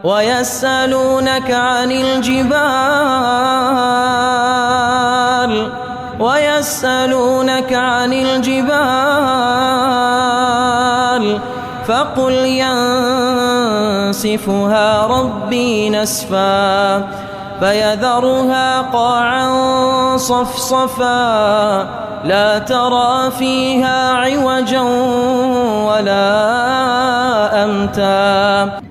ويسألونك عن الجبال فقل ينسفها ربي نسفا فيذرها قاعا صفصفا لا ترى فيها عوجا ولا أمتا